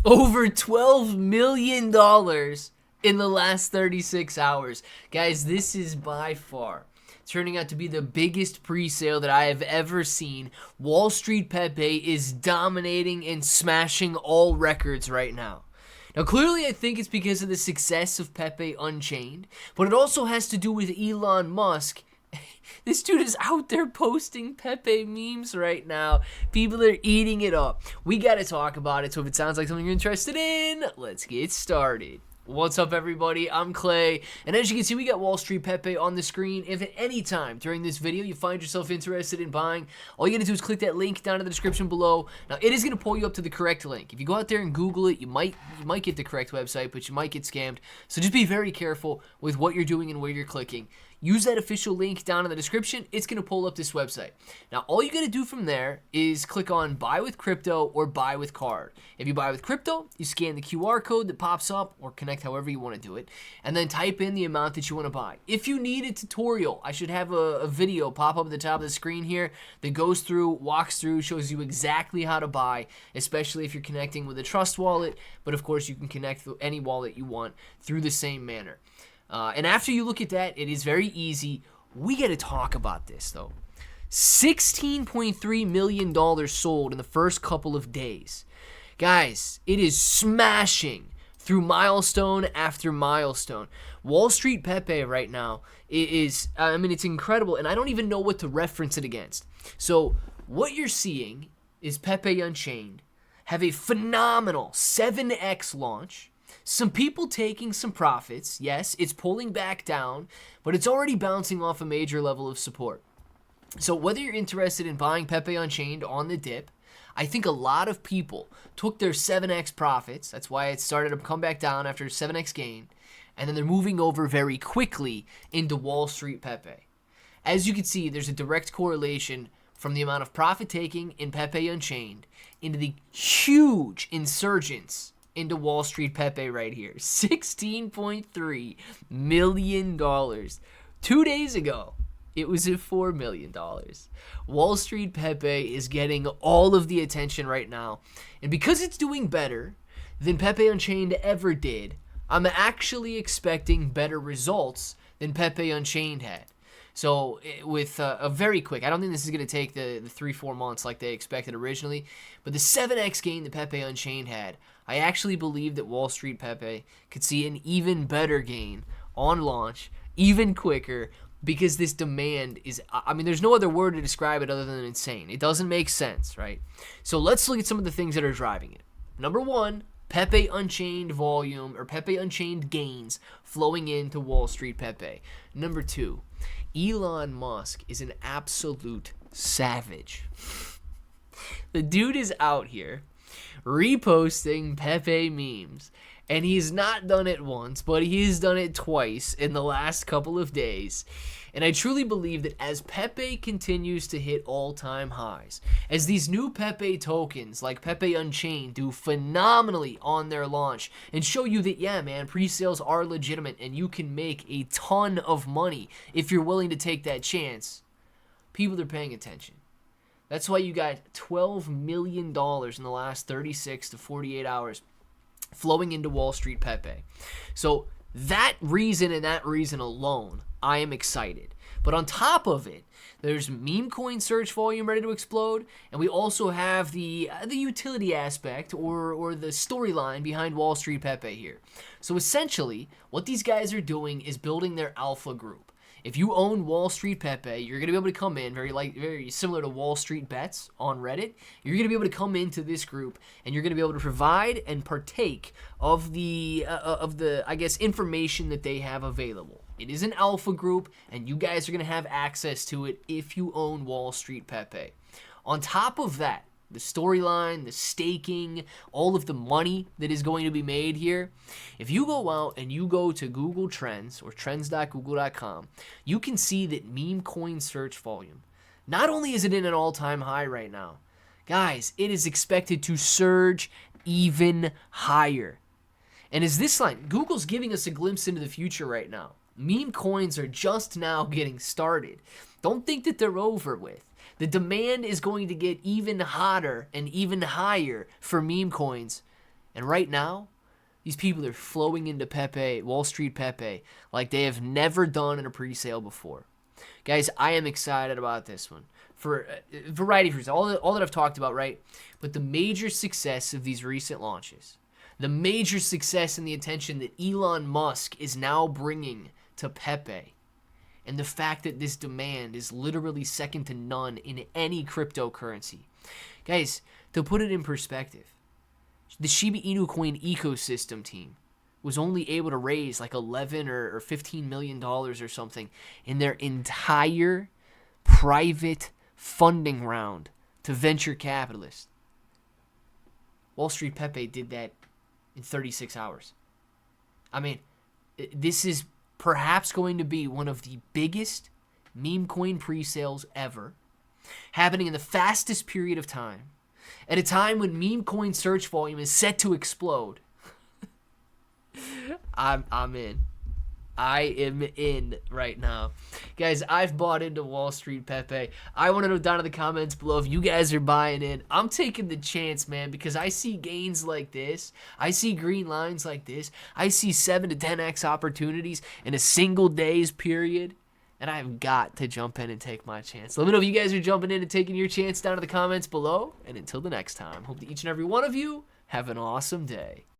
Over $12 million in the last 36 hours. Guys, this is by far turning out to be the biggest pre-sale that I have ever seen. Wall Street Pepe is dominating and smashing all records right now. Now, clearly, I think it's because of the success of Pepe Unchained, but it also has to do with Elon Musk. This dude is out there posting Pepe memes right now. People are eating it up. We got to talk about it, so if it sounds like something you're interested in, let's get started. What's up, everybody? I'm Clay, and as you can see, we got Wall Street Pepe on the screen. If at any time during this video you find yourself interested in buying, all you gotta do is click that link down in the description below. Now, it is gonna pull you up to the correct link. If you go out there and Google it, you might get the correct website, but you might get scammed. So just be very careful with what you're doing and where you're clicking. Use that official link down in the description. It's going to pull up this website. Now, all you got to do from there is click on buy with crypto or buy with card. If you buy with crypto, you scan the QR code that pops up or connect however you want to do it, and then type in the amount that you want to buy. If you need a tutorial, I should have a video pop up at the top of the screen here that goes through, walks through, shows you exactly how to buy, especially if you're connecting with a trust wallet. But of course, you can connect with any wallet you want through the same manner. And after you look at that, it is very easy. We got to talk about this, though. $16.3 million sold in the first couple of days. Guys, it is smashing through milestone after milestone. Wall Street Pepe right now is, it's incredible, and I don't even know what to reference it against. So what you're seeing is Pepe Unchained have a phenomenal 7x launch. Some people taking some profits. Yes, it's pulling back down, but it's already bouncing off a major level of support. So whether you're interested in buying Pepe Unchained on the dip, I think a lot of people took their 7x profits. That's why it started to come back down after 7x gain. And then they're moving over very quickly into Wall Street Pepe. As you can see, there's a direct correlation from the amount of profit taking in Pepe Unchained into the huge insurgence into Wall Street Pepe right here. $16.3 million. 2 days ago, it was at $4 million. Wall Street Pepe is getting all of the attention right now. And because it's doing better than Pepe Unchained ever did, I'm actually expecting better results than Pepe Unchained had. So with a very quick, I don't think this is going to take the 3-4 months like they expected originally, but the 7x gain that Pepe Unchained had, I actually believe that Wall Street Pepe could see an even better gain on launch, even quicker, because this demand is, there's no other word to describe it other than insane. It doesn't make sense, right? So let's look at some of the things that are driving it. Number one, Pepe Unchained volume, or Pepe Unchained gains flowing into Wall Street Pepe. Number two, Elon Musk is an absolute savage. The dude is out here reposting Pepe memes, and he's not done it once, but he's done it twice in the last couple of days. And I truly believe that as Pepe continues to hit all-time highs, as these new Pepe tokens like Pepe Unchained do phenomenally on their launch and show you that, yeah, man, pre-sales are legitimate and you can make a ton of money if you're willing to take that chance, people are paying attention. That's why you got $12 million in the last 36 to 48 hours flowing into Wall Street Pepe. So that reason and that reason alone, I am excited. But on top of it, there's meme coin search volume ready to explode, and we also have the utility aspect or the storyline behind Wall Street Pepe here. So essentially, what these guys are doing is building their alpha group. If you own Wall Street Pepe, you're going to be able to come in, very similar to Wall Street Bets on Reddit. You're going to be able to come into this group, and you're going to be able to provide and partake of the information that they have available. It is an alpha group, and you guys are going to have access to it if you own Wall Street Pepe. On top of that, the storyline, the staking, all of the money that is going to be made here. If you go out and you go to Google Trends or trends.google.com, you can see that meme coin search volume, not only is it in an all-time high right now, guys, it is expected to surge even higher. And as this line, Google's giving us a glimpse into the future right now. Meme coins are just now getting started. Don't think that they're over with. The demand is going to get even hotter and even higher for meme coins And right now, these people are flowing into Pepe, Wall Street Pepe, like they have never done in a pre-sale before. Guys, I am excited about this one for a variety of reasons. All that I've talked about, right? But the major success of these recent launches, the major success and the attention that Elon Musk is now bringing to Pepe, and the fact that this demand is literally second to none in any cryptocurrency. Guys, to put it in perspective, the Shiba Inu coin ecosystem team was only able to raise like 11 or $15 million or something in their entire private funding round to venture capitalists. Wall Street Pepe did that in 36 hours. I mean, this is perhaps going to be one of the biggest meme coin pre-sales ever, happening in the fastest period of time, at a time when meme coin search volume is set to explode. I'm in. I am in right now. Guys, I've bought into Wall Street Pepe. I want to know down in the comments below if you guys are buying in. I'm taking the chance, man, because I see gains like this. I see green lines like this. I see 7 to 10x opportunities in a single day's period. And I've got to jump in and take my chance. Let me know if you guys are jumping in and taking your chance down in the comments below. And until the next time, hope that each and every one of you have an awesome day.